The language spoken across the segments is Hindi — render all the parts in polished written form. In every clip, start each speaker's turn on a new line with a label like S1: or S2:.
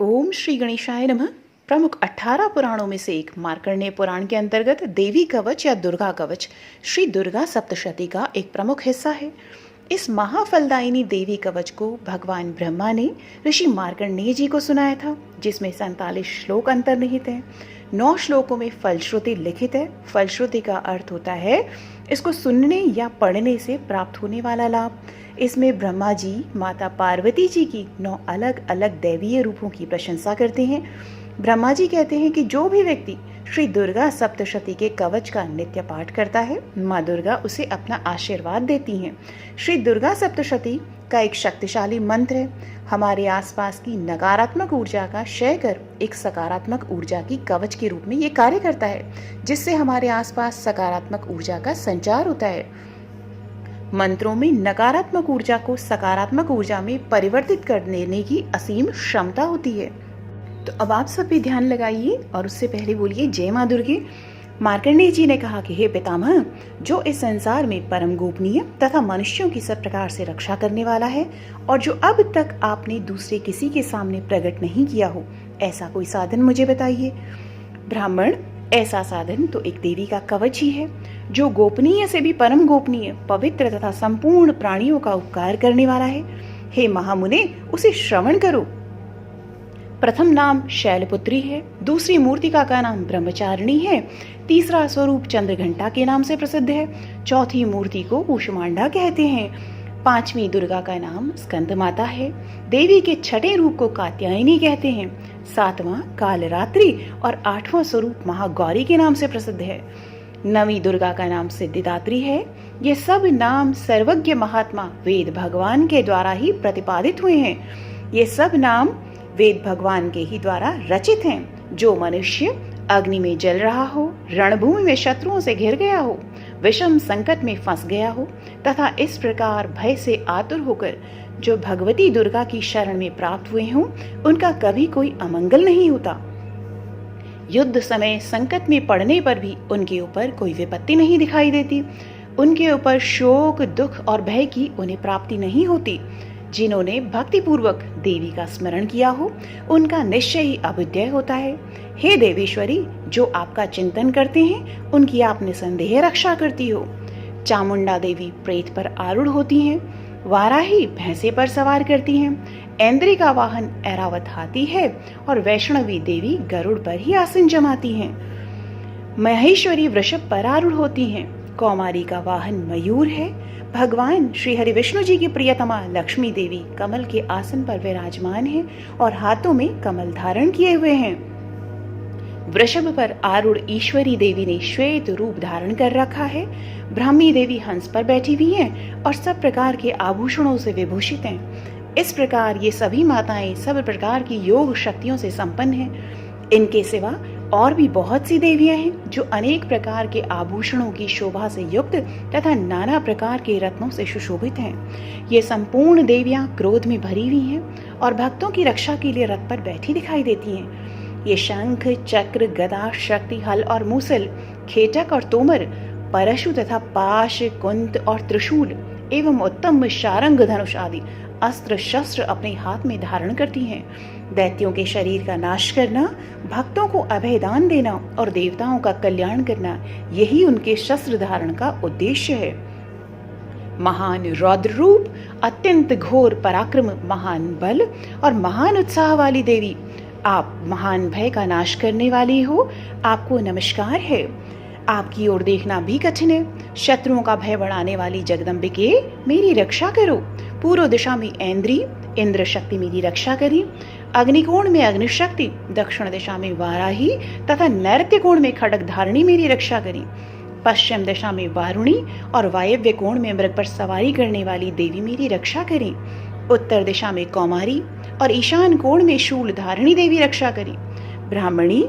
S1: ओम श्री गणेशाय नमः। प्रमुख 18 पुराणों में से एक मार्कंडेय पुराण के अंतर्गत देवी कवच या दुर्गा कवच श्री दुर्गा सप्तशती का एक प्रमुख हिस्सा है। इस महाफलदायिनी देवी कवच को भगवान ब्रह्मा ने ऋषि मार्कंडेय जी को सुनाया था, जिसमें 47 श्लोक अंतर्निहित हैं। 9 श्लोकों में फलश्रुति लिखित है। फलश्रुति का अर्थ होता है इसको सुनने या पढ़ने से प्राप्त होने वाला लाभ। इसमें ब्रह्मा जी माता पार्वती जी की 9 अलग अलग दैवीय रूपों की प्रशंसा करते हैं। ब्रह्मा जी कहते हैं कि जो भी व्यक्ति श्री दुर्गा सप्तशती के कवच का नित्य पाठ करता है, माँ दुर्गा उसे अपना आशीर्वाद देती हैं। श्री दुर्गा सप्तशती का एक शक्तिशाली मंत्र है। हमारे आसपास की नकारात्मक ऊर्जा का क्षय कर एक सकारात्मक ऊर्जा की कवच के रूप में ये कार्य करता है, जिससे हमारे आसपास सकारात्मक ऊर्जा का संचार होता है। मंत्रों में नकारात्मक ऊर्जा को सकारात्मक ऊर्जा में परिवर्तित कर देने की असीम क्षमता होती है। तो अब आप सब भी ध्यान लगाइए और उससे पहले बोलिए जय माँ दुर्गे। मार्कंडेय जी ने कहा कि हे पितामह, जो इस संसार में परम गोपनीय तथा मनुष्यों की सब प्रकार से रक्षा करने वाला है और जो अब तक आपने दूसरे किसी के सामने प्रकट नहीं किया हो, ऐसा कोई साधन मुझे बताइए। ब्राह्मण, ऐसा साधन तो एक देवी का कवच ही है, जो गोपनीय से भी परम गोपनीय, पवित्र तथा संपूर्ण प्राणियों का उपकार करने वाला है। हे महामुने, उसे श्रवण करो। प्रथम नाम शैलपुत्री है, दूसरी मूर्तिका का नाम ब्रह्मचारिणी है, तीसरा स्वरूप चंद्रघंटा के नाम से प्रसिद्ध है, चौथी मूर्ति को कूष्मांडा कहते हैं, पांचवी दुर्गा का नाम स्कंद माता है, देवी के छठे रूप को कात्यायनी कहते हैं, सातवां कालरात्रि और आठवां स्वरूप महागौरी के नाम से प्रसिद्ध है, नवीं दुर्गा का नाम सिद्धिदात्री है। ये सब नाम सर्वज्ञ महात्मा वेद भगवान के द्वारा ही प्रतिपादित हुए हैं। ये सब नाम वेद भगवान के ही द्वारा रचित हैं। जो मनुष्य अग्नि में जल रहा हो, रणभूमि में शत्रुओं से घिर गया हो, विषम संकट में फंस गया हो तथा इस प्रकार भय से आतुर होकर जो भगवती दुर्गा की शरण में प्राप्त हुए हों, उनका कभी कोई अमंगल नहीं होता। युद्ध समय संकट में पड़ने पर भी उनके ऊपर कोई विपत्ति नहीं दिखाई देती। उनके ऊपर शोक, दुख और भय की उन्हें प्राप्ति नहीं होती। जिन्होंने भक्ति पूर्वक देवी का स्मरण किया हो, उनका निश्चय ही अभ्युदय होता है। हे देवेश्वरी, जो आपका चिंतन करते हैं, उनकी आप निसंदेह रक्षा करती हो। चामुंडा देवी प्रेत पर आरूढ़ होती हैं, वाराही भैंसे पर सवार करती हैं, ऐन्द्री का वाहन ऐरावत हाथी है और वैष्णवी देवी गरुड़ पर ही आसन जमाती हैं। महेश्वरी वृषभ पर आरूढ़ होती हैं, कौमारी का वाहन मयूर है। भगवान श्री हरि विष्णु जी की प्रियतमा लक्ष्मी देवी कमल के आसन पर विराजमान है और हाथों में कमल धारण किए हुए हैं। वृषभ पर आरूढ़ ईश्वरी देवी ने श्वेत रूप धारण कर रखा है। ब्राह्मी देवी हंस पर बैठी हुई हैं और सब प्रकार के आभूषणों से विभूषित हैं। इस प्रकार ये सभी माताएं सब प्रकार की योग शक्तियों से संपन्न हैं। इनके सिवा और भी बहुत सी देवियां हैं जो अनेक प्रकार के आभूषणों की शोभा से युक्त तथा नाना प्रकार के रत्नों से सुशोभित हैं। ये संपूर्ण देवियां क्रोध में भरी हुई हैं और भक्तों की रक्षा के लिए रथ पर बैठी दिखाई देती हैं। ये शंख, चक्र, गदा, शक्ति, हल और मूसल, खेटक और तोमर, परशु तथा पाश, कुंत और त्रिशूल एवं उत्तम शारंग, धनुष आदि अस्त्र शस्त्र अपने हाथ में धारण करती हैं। दैत्यों के शरीर का नाश करना, भक्तों को अभयदान देना और देवताओं का कल्याण करना, यही उनके शस्त्र धारण का उद्देश्य है। महान रौद्र रूप, अत्यंत घोर पराक्रम, महान बल और महान उत्साह वाली देवी, आप महान भय का नाश करने वाली हो। आपको नमस्कार है। आपकी ओर देखना भी कठिन है। शत्रुओं का भय बढ़ाने वाली जगदम्बिके, मेरी रक्षा करो। पूर्व दिशा में ऐन्द्री, इंद्र शक्ति मेरी रक्षा करी। अग्निकोण में अग्निशक्ति, दक्षिण दिशा में वाराही तथा नैऋत्य कोण में खड्ग धारिणी मेरी रक्षा करी। पश्चिम दिशा में वारुणी और वायव्य कोण में मृग पर सवारी करने वाली देवी मेरी रक्षा करी। उत्तर दिशा में कौमारी और ईशान कोण में शूल धारिणी देवी रक्षा करी। ब्राह्मणी,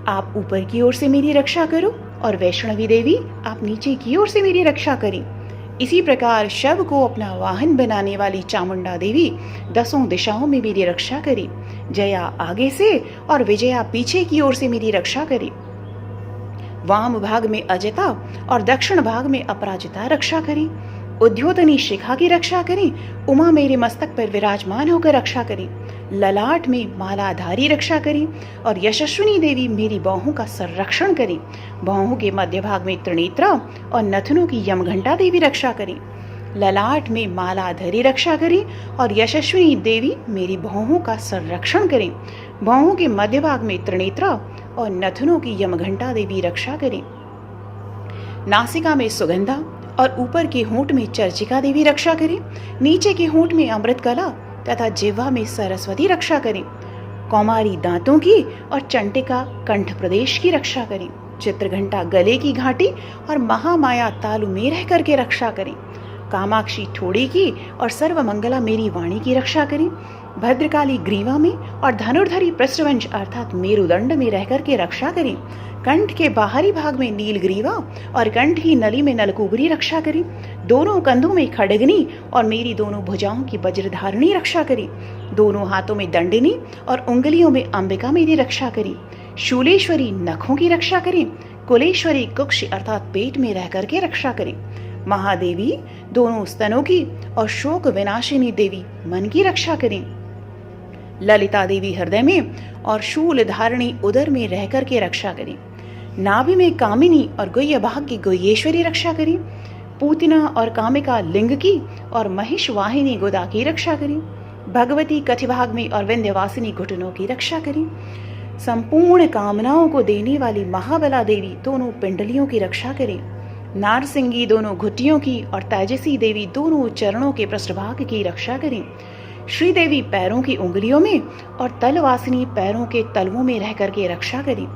S1: आप ऊपर की ओर से मेरी रक्षा करो और वैष्णवी देवी, आप नीचे की ओर से मेरी रक्षा करी। इसी प्रकार शव को अपना वाहन बनाने वाली चामुंडा देवी 10 दिशाओं में मेरी रक्षा करी। जया आगे से और विजया पीछे की ओर से मेरी रक्षा करी। वाम भाग में अजता और दक्षिण भाग में अपराजिता रक्षा करी। उद्योतनी शिखा की रक्षा करी। उमा मेरे मस्तक पर विराजमान होकर रक्षा करी। ललाट में मालाधारी रक्षा करें और यशस्विनी देवी मेरी बाहों का संरक्षण करें। बाहों के मध्य भाग में त्रिनेत्रा और नथनों की यमघंटा देवी रक्षा करें। ललाट में मालाधारी रक्षा करें और यशस्विनी देवी मेरी बाहों का संरक्षण करें। बाहों के मध्य भाग में त्रिनेत्रा और नथनों की यमघंटा देवी रक्षा करें। नासिका में सुगंधा और ऊपर के होंठ में चर्चिका देवी रक्षा करें। नीचे के होंठ में अमृत कला तथा जिह्वा में सरस्वती रक्षा करें। कौमारी दांतों की और चंटिका कंठ प्रदेश की रक्षा करें। चित्रघंटा गले की घाटी और महामाया तालु में रह करके रक्षा करें। कामाक्षी ठोड़ी की और सर्वमंगला मेरी वाणी की रक्षा करें। भद्रकाली ग्रीवा में और धनुर्धरी पृष्ठवंश अर्थात मेरुदंड में रह करके रक्षा करें। कंठ के बाहरी भाग में नीलग्रीवा और कंठ की नली में नलकुबरी रक्षा करें। दोनों कंधों में खड़गनी और मेरी दोनों भुजाओं की वज्रधारणी रक्षा करें। दोनों हाथों में दंडिनी और उंगलियों में अंबिका मेरी रक्षा करें। शूलेश्वरी नखों की रक्षा करें। कुलेश्वरी कुक्ष अर्थात पेट में रह करके रक्षा करें। महादेवी दोनों स्तनों की और शोक विनाशिनी देवी मन की रक्षा करें। ललिता देवी हृदय में और शूल धारणी उदर में रह करके रक्षा करें। नाभि में कामिनी और गुह्य भाग की गुह्येश्वरी रक्षा करें। पूतना और कामिका लिंग की और महिष वाहिनी गोदा की रक्षा करें। भगवती कटिभाग में और विंध्यवासिनी घुटनों की रक्षा करें। संपूर्ण कामनाओं को देने वाली महाबला देवी दोनों पिंडलियों की रक्षा करें। नारसिंगी दोनों घुटियों की और तेजसी देवी दोनों चरणों के पृष्ठभाग की रक्षा करें। श्रीदेवी पैरों की उंगलियों में और तलवासिनी पैरों के तलवों में रह करके रक्षा करें।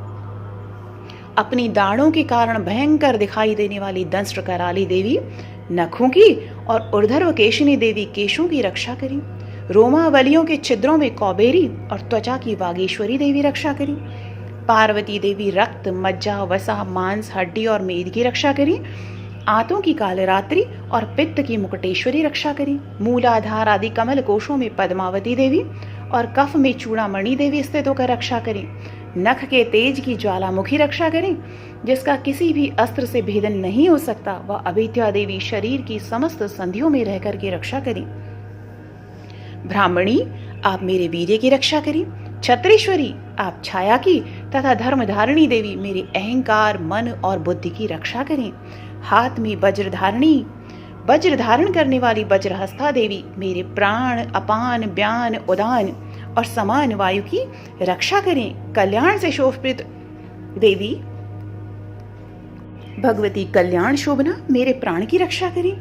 S1: अपनी दाढ़ों के कारण भयंकर दिखाई देने वाली दंष्ट्र कराली देवी नखों की और ऊर्ध्व केशिनी देवी केशों की रक्षा करें। रोमावलियों के छिद्रों में कौबेरी और त्वचा की वागेश्वरी देवी रक्षा करें। पार्वती देवी रक्त, मज्जा, वसा, मांस, हड्डी और मेद की रक्षा करें। आंतों की कालरात्रि और पित्त की मुकुटेश्वरी रक्षा करें। मूलाधार आदि कमल कोशों में पद्मावती देवी और कफ में चूड़ामणि देवी स्थित होकर रक्षा करें। नख के तेज की ज्वालामुखी रक्षा करें, जिसका किसी भी अस्त्र से भेदन नहीं हो सकता। वह अविद्या देवी शरीर की समस्त संधियों में रह करके रक्षा करें। ब्राह्मणी आप मेरे वीर्य की रक्षा करें। छत्रेश्वरी आप छाया की तथा धर्मधारिणी देवी मेरे अहंकार, मन और बुद्धि की रक्षा करें। हाथ में वज्रधारणी, वज्र धारण करने वाली वज्रहस्ता देवी मेरे प्राण, अपान, व्यान, उदान और समान वायु की रक्षा करें। कल्याण से शोभित देवी भगवती कल्याण शोभना मेरे प्राण की रक्षा करें।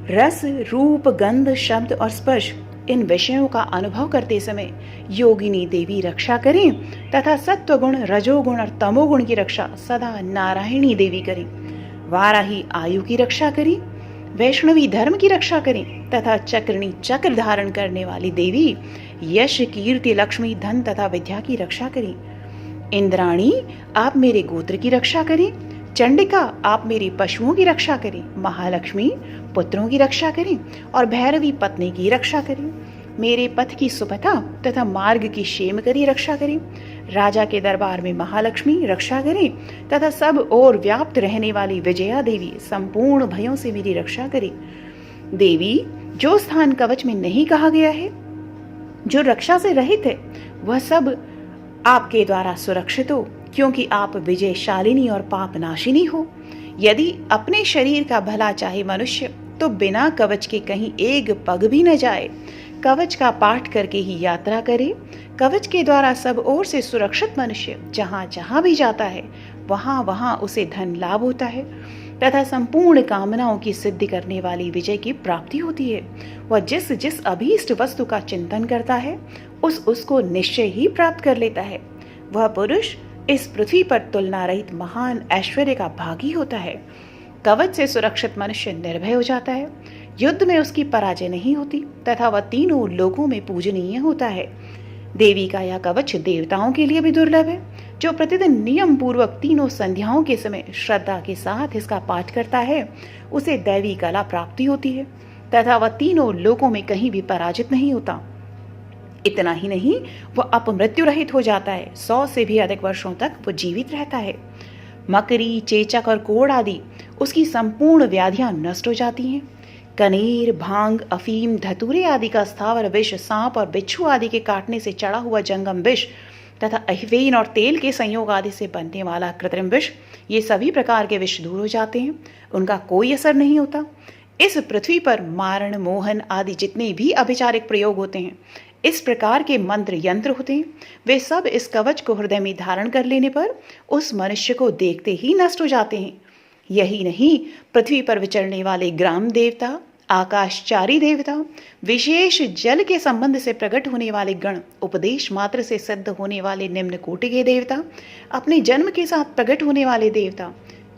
S1: रस, रूप, गंध, शब्द और स्पर्श इन विषयों का अनुभव करते समय योगिनी देवी रक्षा करें तथा सत्वगुण, रजोगुण और तमोगुण की रक्षा सदा नारायणी देवी करें। वाराही आयु की रक्षा करें। वैष्णवी धर्म की रक्षा करें तथा चक्रणी चक्र धारण करने वाली देवी यश, कीर्ति, लक्ष्मी, धन तथा विद्या की रक्षा करें। इंद्राणी आप मेरे गोत्र की रक्षा करें। चंडिका आप मेरे पशुओं की रक्षा करें। महालक्ष्मी पुत्रों की रक्षा करें और भैरवी पत्नी की रक्षा करें। मेरे पथ की सुपथा तथा मार्ग की क्षेम करी रक्षा करें। राजा के दरबार में महालक्ष्मी रक्षा करें तथा सब ओर व्याप्त रहने वाली विजया देवी संपूर्ण भयों से मेरी रक्षा करें। देवी जो स्थान कवच में नहीं कहा गया है, जो रक्षा से रहित है, वह सब आपके द्वारा सुरक्षित हो, क्योंकि आप विजयशालिनी और पापनाशिनी हो। यदि अपने शरीर का भला चाहे मनुष्य तो बिना कवच के कहीं एक पग भी न जाए। कवच का पाठ करके ही यात्रा करे। कवच के द्वारा सब ओर से सुरक्षित मनुष्य जहाँ जहाँ भी जाता है वहाँ वहाँ उसे धन लाभ होता है तथा संपूर्ण कामनाओं की सिद्धि करने वाली विजय की प्राप्ति होती है। वह जिस जिस अभीष्ट वस्तु का चिंतन करता है उसको निश्चय ही प्राप्त कर लेता है। वह पुरुष इस पृथ्वी पर तुलना रहित महान ऐश्वर्य का भागी होता है। कवच से सुरक्षित मनुष्य निर्भय हो जाता है। युद्ध में उसकी पराजय नहीं होती तथा वह तीनों लोकों में पूजनीय होता है। देवी का यह कवच देवताओं के लिए भी दुर्लभ है। जो प्रतिदिन नियम पूर्वक तीनों संध्याओं के समय श्रद्धा के साथ इसका पाठ करता है उसे दैवी कला प्राप्ति होती है तथा वह तीनों लोकों में कहीं भी पराजित नहीं होता। इतना ही नहीं, वह अपमृत्यु रहित हो जाता है। 100 से भी अधिक वर्षों तक वह जीवित रहता है। मकरी, चेचक और कोढ़ आदि उसकी संपूर्ण व्याधियां नष्ट हो जाती हैं। कनेर, भांग, अफीम, धतूरे आदि का स्थावर विष, सांप और बिच्छू आदि के काटने से चढ़ा हुआ जंगम विष तथा अहिवेन और तेल के संयोग आदि से बनने वाला कृत्रिम विष, ये सभी प्रकार के विष दूर हो जाते हैं, उनका कोई असर नहीं होता। इस पृथ्वी पर मारण, मोहन आदि जितने भी अभिचारिक प्रयोग होते हैं, इस प्रकार के मंत्र यंत्र होते हैं, वे सब इस कवच को हृदय में धारण कर लेने पर उस मनुष्य को देखते ही नष्ट हो जाते हैं। यही नहीं, पृथ्वी पर विचरने वाले ग्राम देवता, आकाशचारी देवता, विशेष जल के संबंध से प्रकट होने वाले गण, उपदेश मात्र से सिद्ध होने वाले निम्न कोटि के देवता, अपने जन्म के साथ प्रकट होने वाले देवता,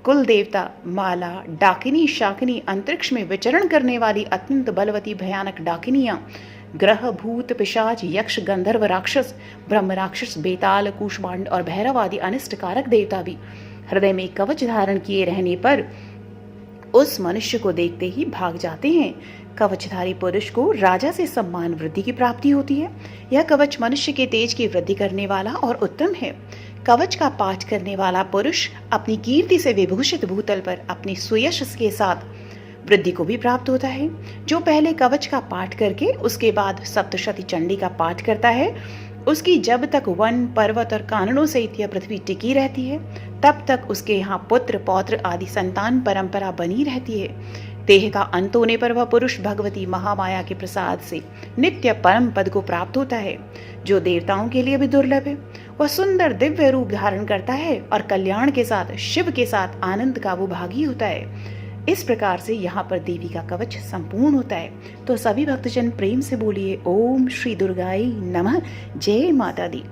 S1: कुल देवता, माला, डाकिनी, शाकिनी, अंतरिक्ष में विचरण करने वाली अत्यंत बलवती भयानक डाकिनियां, ग्रह, भूत, पिशाच, यक्ष, गंधर्व, राक्षस, ब्रह्म राक्षस, बेताल, कूष्मांड और भैरव आदि अनिष्ट कारक देवता भी हृदय में कवच धारण किए रहने पर उस मनुष्य को देखते ही भाग जाते हैं। कवचधारी पुरुष को राजा से सम्मान वृद्धि की प्राप्ति होती है। यह कवच मनुष्य के तेज की वृद्धि करने वाला और उत्तम है। कवच का पाठ करने वाला पुरुष अपनी कीर्ति से विभूषित भूतल पर अपनी सुयश के साथ वृद्धि को भी प्राप्त होता है। जो पहले कवच का पाठ करके उसके बाद सप्तशती चंडी का पाठ करता है, उसकी जब तक वन, पर्वत और काननों सहित यह पृथ्वी टिकी रहती है, तब तक उसके यहाँ पुत्र, पौत्र आदि संतान परंपरा बनी रहती है। देह का अंत होने पर वह पुरुष भगवती महामाया के प्रसाद से नित्य परम पद को प्राप्त होता है, जो देवताओं के लिए भी दुर्लभ है। वह सुंदर दिव्य रूप धारण करता है और कल्याण के साथ, शिव के साथ आनंद का वो भागी होता है। इस प्रकार से यहाँ पर देवी का कवच संपूर्ण होता है। तो सभी भक्तजन प्रेम से बोलिए ओम श्री दुर्गाई नमः। जय माता दी।